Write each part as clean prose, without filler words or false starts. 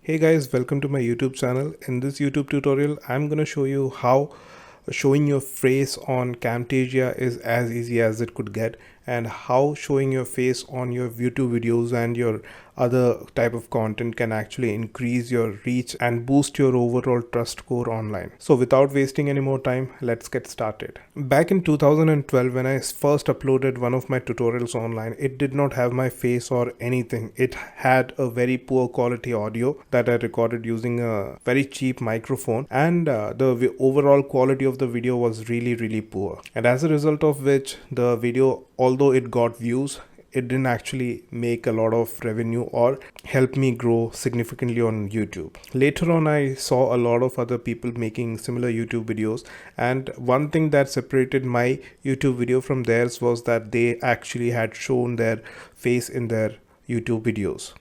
Hey guys, welcome to my YouTube channel. In this YouTube tutorial, I'm going to show you how showing your face on Camtasia is as easy as it could get, and how showing your face on your YouTube videos and your other type of content can actually increase your reach and boost your overall trust score online. So without wasting any more time, let's get started. Back in 2012, when I first uploaded one of my tutorials online, it did not have my face or anything. It had a very poor quality audio that I recorded using a very cheap microphone, and the overall quality of the video was really poor. And as a result of which, the video, although it got views, it didn't actually make a lot of revenue or help me grow significantly on YouTube. Later on, I saw a lot of other people making similar YouTube videos, and one thing that separated my YouTube video from theirs was that they actually had shown their face in their YouTube videos.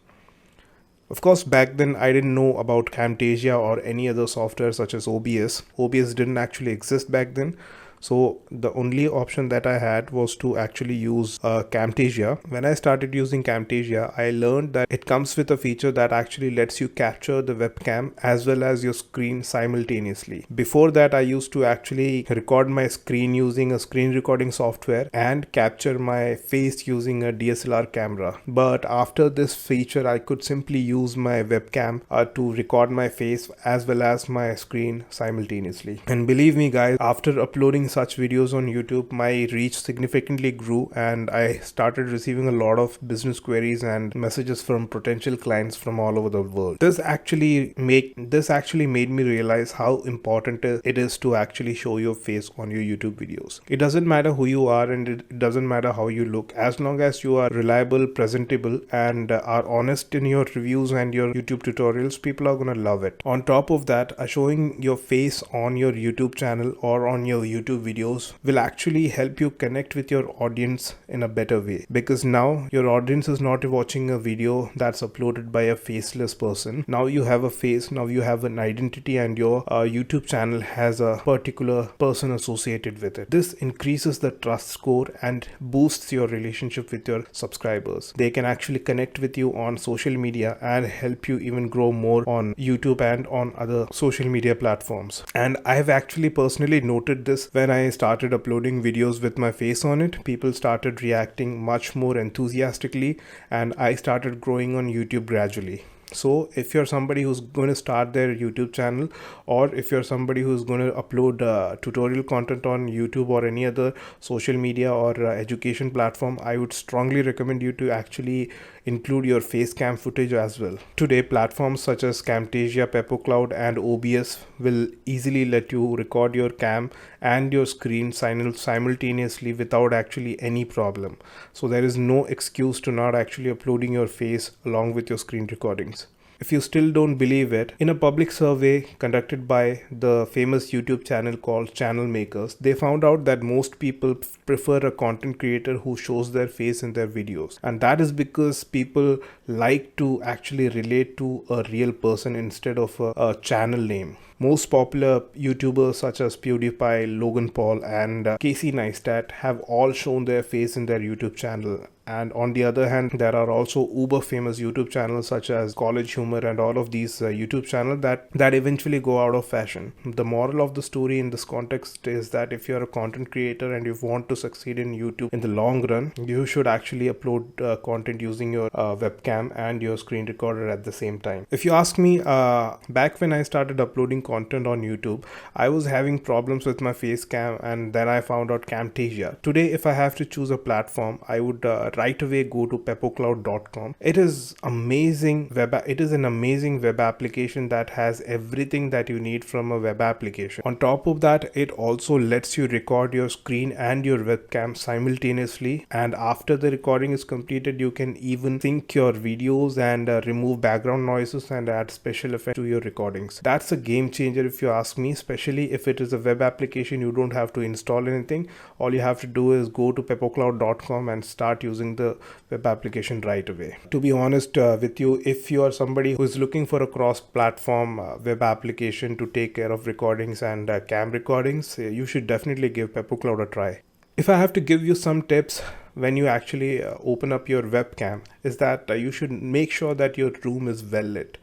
Of course, back then I didn't know about Camtasia or any other software such as OBS. OBS didn't actually exist back then. So the only option that I had was to actually use Camtasia. When I started using Camtasia, I learned that it comes with a feature that actually lets you capture the webcam as well as your screen simultaneously. Before that, I used to actually record my screen using a screen recording software and capture my face using a DSLR camera. But after this feature, I could simply use my webcam to record my face as well as my screen simultaneously. And believe me guys, after uploading such videos on YouTube, my reach significantly grew, and I started receiving a lot of business queries and messages from potential clients from all over the world. This actually made me realize how important it is to actually show your face on your YouTube videos. It doesn't matter who you are, and it doesn't matter how you look, as long as you are reliable, presentable, and are honest in your reviews and your YouTube tutorials, people are gonna love it. On top of that, showing your face on your YouTube channel or on your YouTube videos will actually help you connect with your audience in a better way, because now your audience is not watching a video that's uploaded by a faceless person. Now you have a face, now you have an identity, and your YouTube channel has a particular person associated with it. This increases the trust score and boosts your relationship with your subscribers. They can actually connect with you on social media and help you even grow more on YouTube and on other social media platforms. And I've actually personally noted this when I started uploading videos with my face on it. People started reacting much more enthusiastically, and I started growing on YouTube gradually. So if you're somebody who's going to start their YouTube channel, or if you're somebody who's going to upload tutorial content on YouTube or any other social media or education platform, I would strongly recommend you to actually include your face cam footage as well. Today, platforms such as Camtasia, PepperCloud, and OBS will easily let you record your cam and your screen simultaneously without actually any problem. So there is no excuse to not actually uploading your face along with your screen recordings. If you still don't believe it, in a public survey conducted by the famous YouTube channel called Channel Makers, they found out that most people prefer a content creator who shows their face in their videos. And that is because people like to actually relate to a real person instead of a channel name. Most popular YouTubers such as PewDiePie, Logan Paul, and Casey Neistat have all shown their face in their YouTube channel. And on the other hand, there are also uber famous YouTube channels such as College Humor and all of these YouTube channels that eventually go out of fashion. The moral of the story in this context is that if you're a content creator and you want to succeed in YouTube in the long run, you should actually upload content using your webcam and your screen recorder at the same time. If you ask me, back when I started uploading content on YouTube, I was having problems with my face cam, and then I found out Camtasia. Today, if I have to choose a platform, I would right away go to peppercloud.com. It is amazing it is an amazing web application that has everything that you need from a web application. On top of that, it also lets you record your screen and your webcam simultaneously, and after the recording is completed, you can even sync your videos and remove background noises and add special effects to your recordings. That's a game changer if you ask me, especially if it is a web application. You don't have to install anything. All you have to do is go to peppercloud.com and start using the web application right away. To be honest with you, if you are somebody who is looking for a cross-platform web application to take care of recordings and cam recordings, you should definitely give PepperCloud a try. If I have to give you some tips when you actually open up your webcam, is that you should make sure that your room is well lit.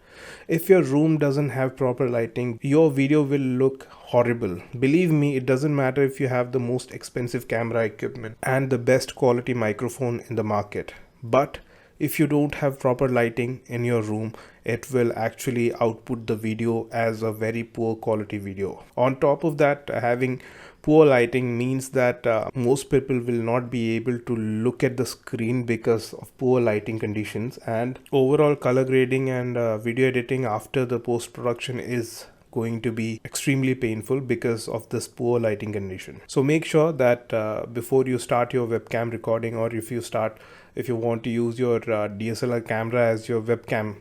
If your room doesn't have proper lighting, your video will look horrible. Believe me, it doesn't matter if you have the most expensive camera equipment and the best quality microphone in the market, but if you don't have proper lighting in your room, it will actually output the video as a very poor quality video. On top of that, having poor lighting means that most people will not be able to look at the screen because of poor lighting conditions, and overall color grading and video editing after the post production is going to be extremely painful because of this poor lighting condition. So make sure that before you start your webcam recording, or if you want to use your DSLR camera as your webcam,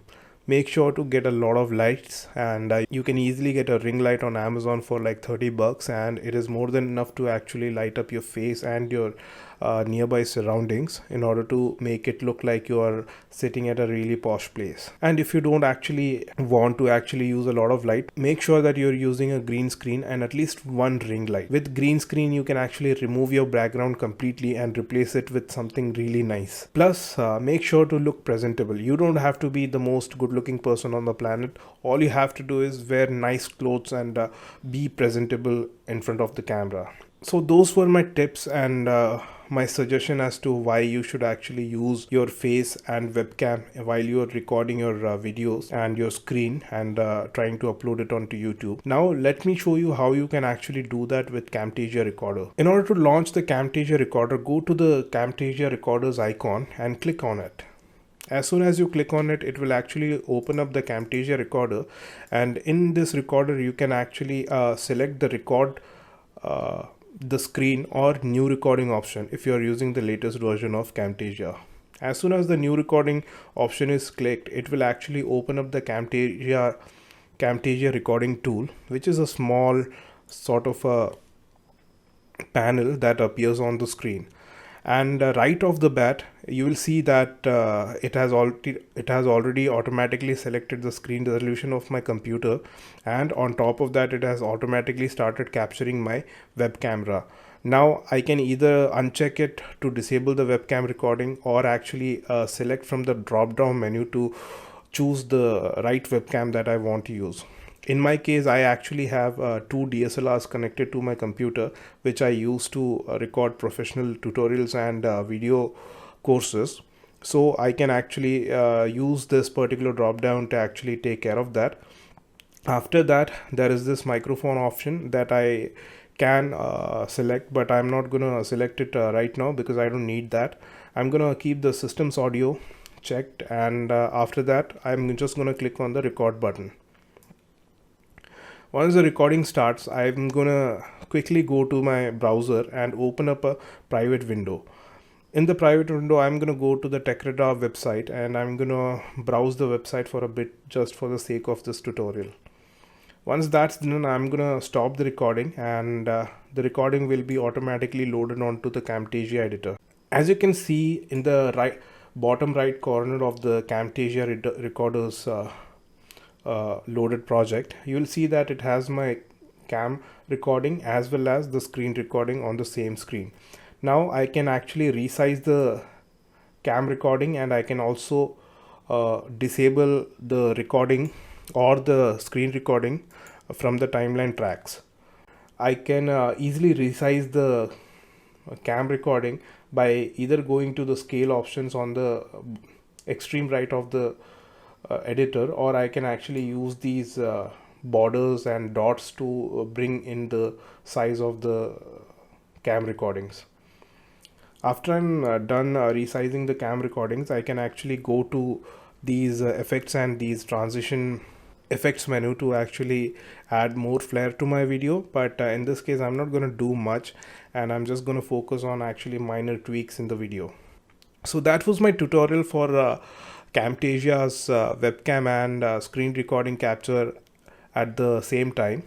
make sure to get a lot of lights, and you can easily get a ring light on Amazon for like $30, and it is more than enough to actually light up your face and your nearby surroundings in order to make it look like you are sitting at a really posh place. And if you don't actually want to actually use a lot of light, make sure that you're using a green screen and at least one ring light. With green screen you can actually remove your background completely and replace it with something really nice. Plus make sure to look presentable. You don't have to be the most good looking person on the planet. All you have to do is wear nice clothes and be presentable in front of the camera. So those were my tips and my suggestion as to why you should actually use your face and webcam while you are recording your videos and your screen and trying to upload it onto YouTube. Now let me show you how you can actually do that with Camtasia Recorder. In order to launch the Camtasia Recorder, go to the Camtasia Recorder's icon and click on it. As soon as you click on it, it will actually open up the Camtasia Recorder, and in this recorder you can actually select the record the screen or new recording option if you are using the latest version of Camtasia. As soon as the new recording option is clicked, it will actually open up the Camtasia recording tool, which is a small sort of a panel that appears on the screen. And right off the bat you will see that it has already automatically selected the screen resolution of my computer, and on top of that it has automatically started capturing my web camera. Now I can either uncheck it to disable the webcam recording, or actually select from the drop down menu to choose the right webcam that I want to use. In my case, I actually have two DSLRs connected to my computer, which I use to record professional tutorials and video courses. So I can actually use this particular drop down to actually take care of that. After that, there is this microphone option that I can select, but I'm not gonna select it right now because I don't need that. I'm gonna keep the system's audio checked, and after that I'm just gonna click on the record button. Once the recording starts, I'm gonna quickly go to my browser and open up a private window. In the private window, I'm gonna go to the TechRadar website and I'm gonna browse the website for a bit just for the sake of this tutorial. Once that's done, I'm gonna stop the recording, and the recording will be automatically loaded onto the Camtasia editor. As you can see in the bottom right corner of the Camtasia recorder's loaded project, you will see that it has my cam recording as well as the screen recording on the same screen. Now I can actually resize the cam recording, and I can also disable the recording or the screen recording from the timeline tracks. I can easily resize the cam recording by either going to the scale options on the extreme right of the editor, or I can actually use these borders and dots to bring in the size of the cam recordings. After I'm done resizing the cam recordings, I can actually go to these effects and these transition effects menu to actually add more flair to my video, but in this case I'm not going to do much, and I'm just going to focus on actually minor tweaks in the video. So that was my tutorial for Camtasia's webcam and screen recording capture at the same time.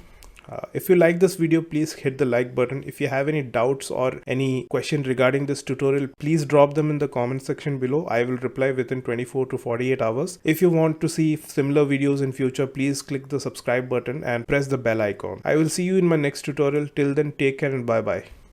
If you like this video, please hit the like button. If you have any doubts or any question regarding this tutorial, please drop them in the comment section below. I will reply within 24 to 48 hours. If you want to see similar videos in future, please click the subscribe button and press the bell icon. I will see you in my next tutorial. Till then, take care and bye bye.